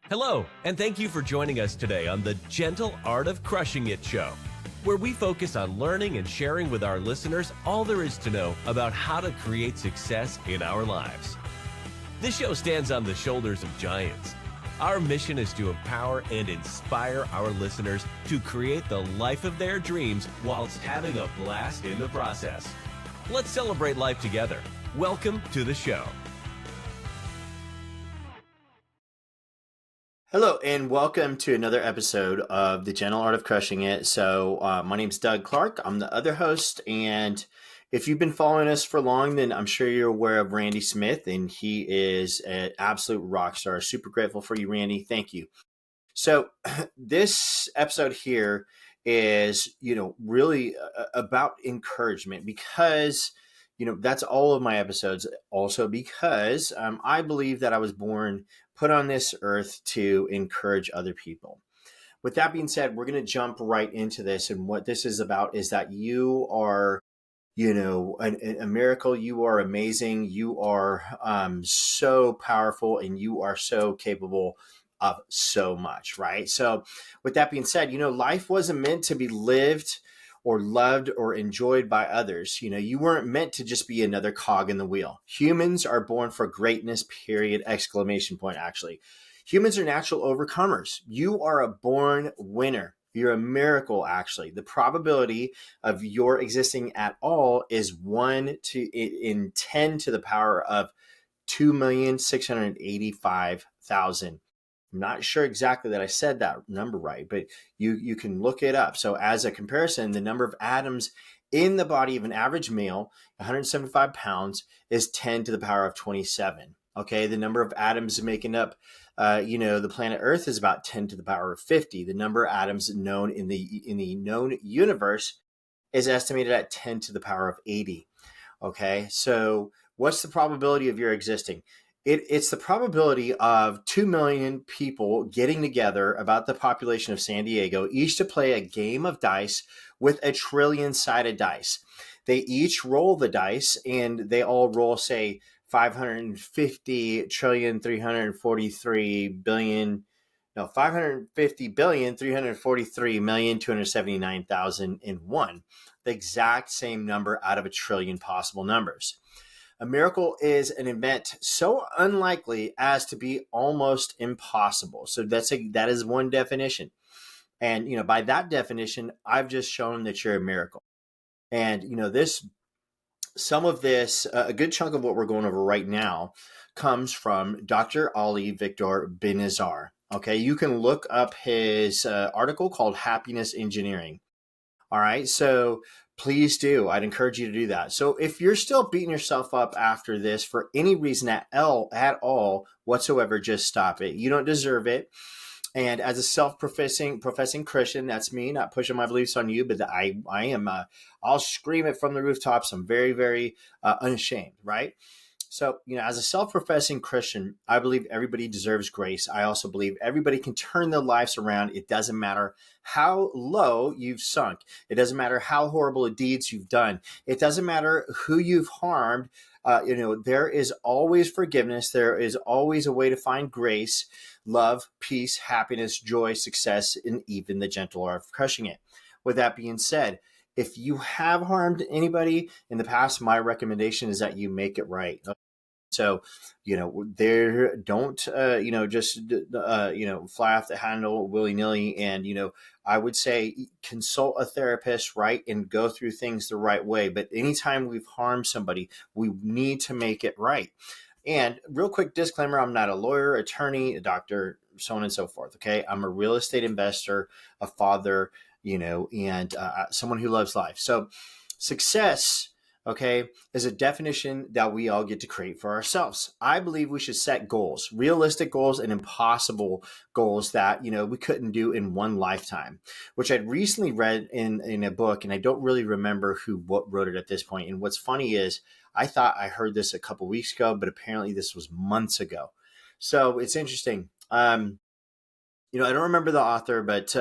Hello, and thank you for joining us today on the Gentle Art of Crushing It show, where we focus on learning and sharing with our listeners all there is to know about how to create success in our lives. This show stands on the shoulders of giants. Our mission is to empower and inspire our listeners to create the life of their dreams whilst having a blast in the process. Let's celebrate life together. Welcome to the show. Hello, and welcome to another episode of The Gentle Art of Crushing It. So my name's Doug Clark. I'm the other host, and if you've been following us for long, then I'm sure you're aware of Randy Smith, and he is an absolute rock star. Super grateful for you, Randy. Thank you. So this episode here is, really about encouragement because, that's all of my episodes. Also because I believe that I was put on this earth to encourage other people. With that being said, we're going to jump right into this. And what this is about is that you are, a miracle. You are amazing. You are so powerful, and you are so capable of so much, right? So with that being said, life wasn't meant to be lived or loved or enjoyed by others. You weren't meant to just be another cog in the wheel. Humans are born for greatness, period, exclamation point, actually. Humans are natural overcomers. You are a born winner. You're a miracle, actually. The probability of your existing at all is 1 in 10 to the power of 2,685,000. I'm not sure exactly that I said that number right, but you can look it up. So as a comparison, the number of atoms in the body of an average male, 175 pounds, is 10 to the power of 27. Okay, the number of atoms making up, the planet Earth is about 10 to the power of 50. The number of atoms known in the known universe is estimated at 10 to the power of 80. Okay, so what's the probability of your existing? It's the probability of 2 million people getting together, about the population of San Diego, each to play a game of dice with a trillion-sided dice. They each roll the dice, and they all roll, say, 550,343,279,001. The exact same number out of a trillion possible numbers. A miracle is an event so unlikely as to be almost impossible. So that is one definition. And, by that definition, I've just shown that you're a miracle. And, some of this, a good chunk of what we're going over right now comes from Dr. Ali Victor Benazar. Okay, you can look up his article called Happiness Engineering. All right, so please do. I'd encourage you to do that. So if you're still beating yourself up after this for any reason at all whatsoever, just stop it. You don't deserve it. And as a self-professing Christian, that's me, not pushing my beliefs on you, but I am, I'll scream it from the rooftops. I'm very, very unashamed, right? So, as a self-professing Christian, I believe everybody deserves grace. I also believe everybody can turn their lives around. It doesn't matter how low you've sunk. It doesn't matter how horrible deeds you've done. It doesn't matter who you've harmed. There is always forgiveness. There is always a way to find grace, love, peace, happiness, joy, success, and even the gentle art of crushing it. With that being said, if you have harmed anybody in the past, my recommendation is that you make it right. So, don't, just, fly off the handle willy-nilly. And, I would say consult a therapist, right? And go through things the right way. But anytime we've harmed somebody, we need to make it right. And real quick disclaimer, I'm not a lawyer, attorney, a doctor, so on and so forth. Okay. I'm a real estate investor, a father, and someone who loves life. So success, okay, is a definition that we all get to create for ourselves. I believe we should set goals, realistic goals and impossible goals that, we couldn't do in one lifetime, which I'd recently read in a book, and I don't really remember what wrote it at this point. And what's funny is I thought I heard this a couple weeks ago, but apparently this was months ago. So it's interesting. I don't remember the author, but,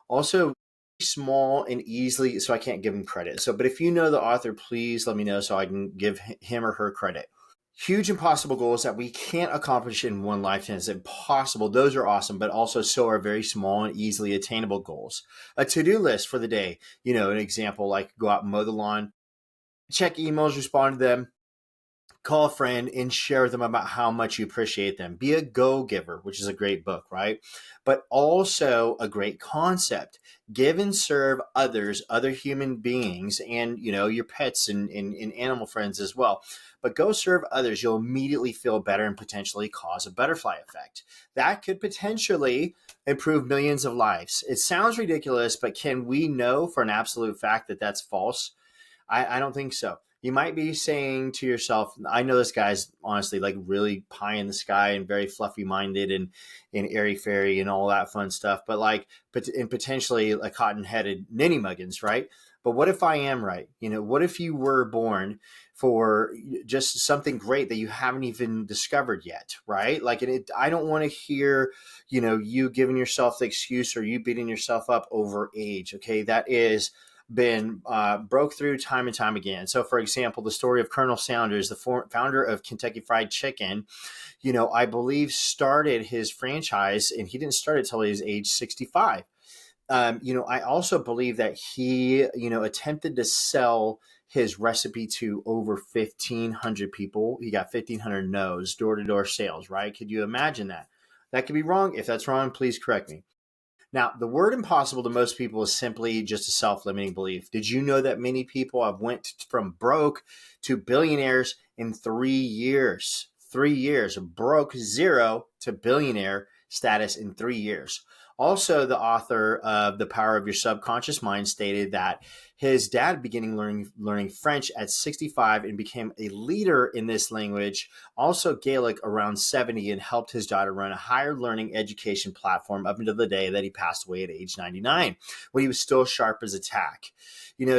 also small and easily, so I can't give him credit. But if you know the author, please let me know so I can give him or her credit. Huge impossible goals that we can't accomplish in one lifetime. It's impossible. Those are awesome, but also so are very small and easily attainable goals. A to-do list for the day, an example like go out and mow the lawn, check emails, respond to them, call a friend and share with them about how much you appreciate them. Be a go-giver, which is a great book, right? But also a great concept. Give and serve others, other human beings, and your pets and animal friends as well. But go serve others. You'll immediately feel better and potentially cause a butterfly effect. That could potentially improve millions of lives. It sounds ridiculous, but can we know for an absolute fact that that's false? I don't think so. You might be saying to yourself, I know this guy's honestly like really pie in the sky and very fluffy minded and airy fairy and all that fun stuff, but and potentially like cotton headed ninny muggins, right? But what if I am right? What if you were born for just something great that you haven't even discovered yet, right? I don't want to hear, you giving yourself the excuse or you beating yourself up over age. Okay. That is been broke through time and time again. So, for example, the story of Colonel Sanders, the founder of Kentucky Fried Chicken, I believe started his franchise, and he didn't start it until he was age 65. I also believe that he, attempted to sell his recipe to over 1,500 people. He got 1,500 no's, door-to-door sales, right? Could you imagine that? That could be wrong. If that's wrong, please correct me. Now, the word impossible to most people is simply just a self-limiting belief. Did you know that many people have went from broke to billionaires in 3 years? 3 years, broke zero to billionaire status in 3 years. Also, the author of The Power of Your Subconscious Mind stated that his dad began learning French at 65 and became a leader in this language, also Gaelic around 70, and helped his daughter run a higher learning education platform up until the day that he passed away at age 99, when he was still sharp as a tack.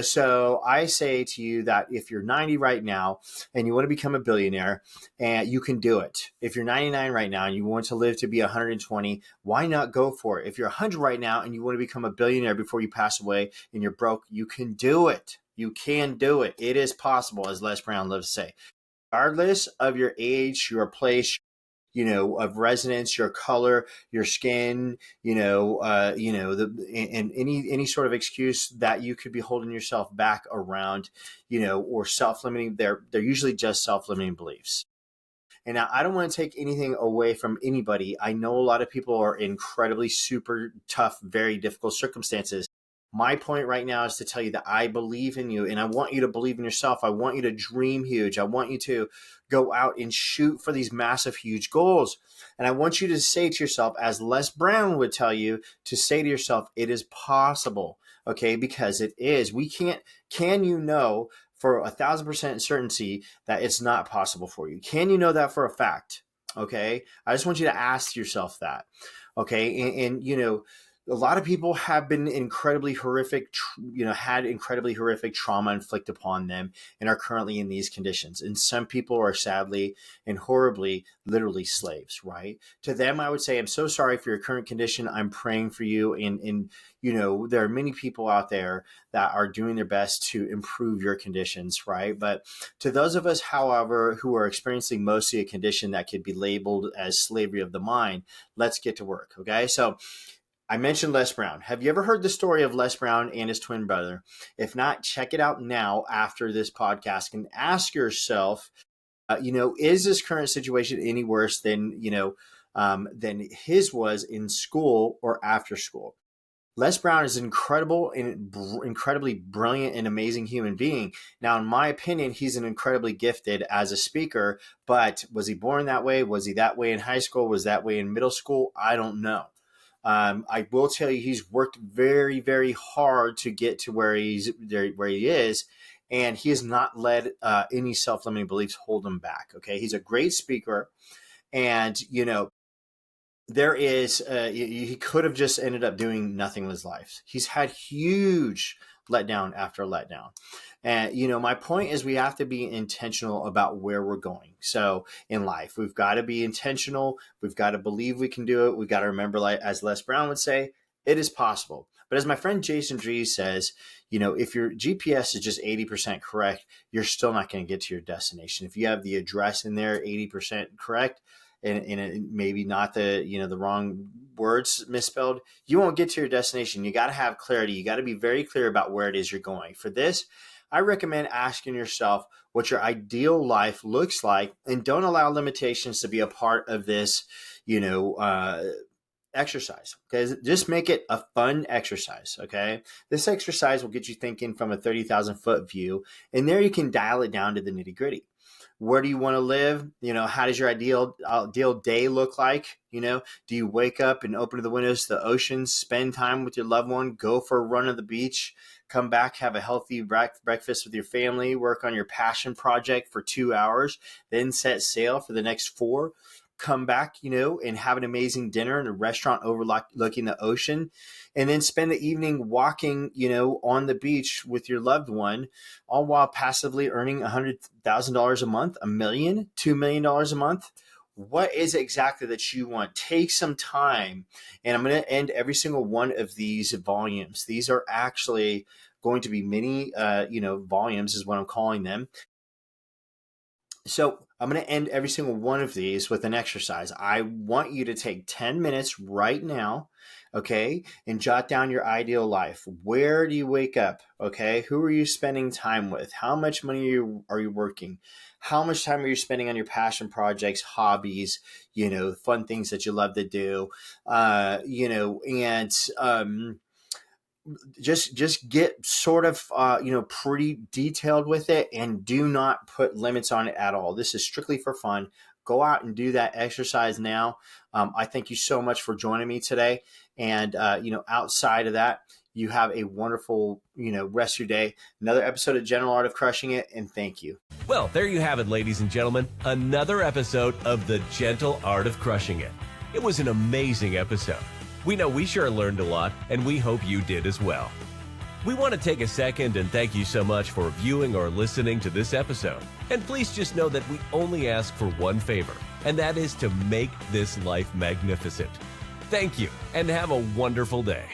So I say to you that if you're 90 right now and you want to become a billionaire, and you can do it. If you're 99 right now and you want to live to be 120, why not go for it? If you're 100 right now and you want to become a billionaire before you pass away and you're broke, you can do it. You can do it. It is possible, as Les Brown loves to say. Regardless of your age, your place, of residence, your color, your skin, and any sort of excuse that you could be holding yourself back around, or self-limiting. They're usually just self-limiting beliefs. And now I don't want to take anything away from anybody. I know a lot of people are incredibly super tough, very difficult circumstances. My point right now is to tell you that I believe in you and I want you to believe in yourself. I want you to dream huge. I want you to go out and shoot for these massive, huge goals. And I want you to say to yourself, as Les Brown would tell you, to say to yourself, it is possible. Okay, because it is. Can you know for 1,000% certainty that it's not possible for you? Can you know that for a fact? Okay, I just want you to ask yourself that. Okay, and a lot of people have been incredibly horrific, had incredibly horrific trauma inflicted upon them and are currently in these conditions. And some people are sadly and horribly, literally slaves, right? To them, I would say, I'm so sorry for your current condition. I'm praying for you. And there are many people out there that are doing their best to improve your conditions, right? But to those of us, however, who are experiencing mostly a condition that could be labeled as slavery of the mind, let's get to work, okay? So I mentioned Les Brown. Have you ever heard the story of Les Brown and his twin brother? If not, check it out now after this podcast and ask yourself, is this current situation any worse than his was in school or after school? Les Brown is an incredible and incredibly brilliant and amazing human being. Now, in my opinion, he's an incredibly gifted as a speaker, but was he born that way? Was he that way in high school? Was that way in middle school? I don't know. I will tell you, he's worked very, very hard to get to where he is, and he has not let any self-limiting beliefs hold him back. Okay, he's a great speaker, and there is he could have just ended up doing nothing with his life. He's had huge letdown after letdown. And, my point is we have to be intentional about where we're going. So in life, we've got to be intentional. We've got to believe we can do it. We've got to remember, like as Les Brown would say, it is possible. But as my friend Jason Dries says, if your GPS is just 80% correct, you're still not going to get to your destination. If you have the address in there 80% correct, and maybe not the wrong words misspelled, you won't get to your destination. You got to have clarity. You got to be very clear about where it is you're going. For this, I recommend asking yourself what your ideal life looks like, and don't allow limitations to be a part of this, exercise. Okay, just make it a fun exercise. Okay, this exercise will get you thinking from a 30,000 foot view, and there you can dial it down to the nitty gritty. Where do you want to live? How does your ideal day look like? Do you wake up and open the windows to the ocean, spend time with your loved one, go for a run on the beach, come back, have a healthy breakfast with your family, work on your passion project for 2 hours, then set sail for the next 4, come back, and have an amazing dinner in a restaurant overlooking the ocean, and then spend the evening walking, on the beach with your loved one, all while passively earning $100,000 a month, $1 million, $2 million a month. What is it exactly that you want? Take some time, and I'm going to end every single one of these volumes. These are actually going to be mini, volumes is what I'm calling them. So I'm going to end every single one of these with an exercise. I want you to take 10 minutes right now, okay, and jot down your ideal life. Where do you wake up, okay? Who are you spending time with? How much money are you working? How much time are you spending on your passion projects, hobbies, fun things that you love to do, just get sort of pretty detailed with it, and do not put limits on it at all. This is strictly for fun. Go out and do that exercise now. I thank you so much for joining me today, and outside of that, you have a wonderful rest of your day. Another episode of Gentle Art of Crushing It, and thank you. Well, there you have it, ladies and gentlemen, another episode of the Gentle Art of Crushing It. It was an amazing episode. We know we sure learned a lot, and we hope you did as well. We want to take a second and thank you so much for viewing or listening to this episode. And please just know that we only ask for one favor, and that is to make this life magnificent. Thank you, and have a wonderful day.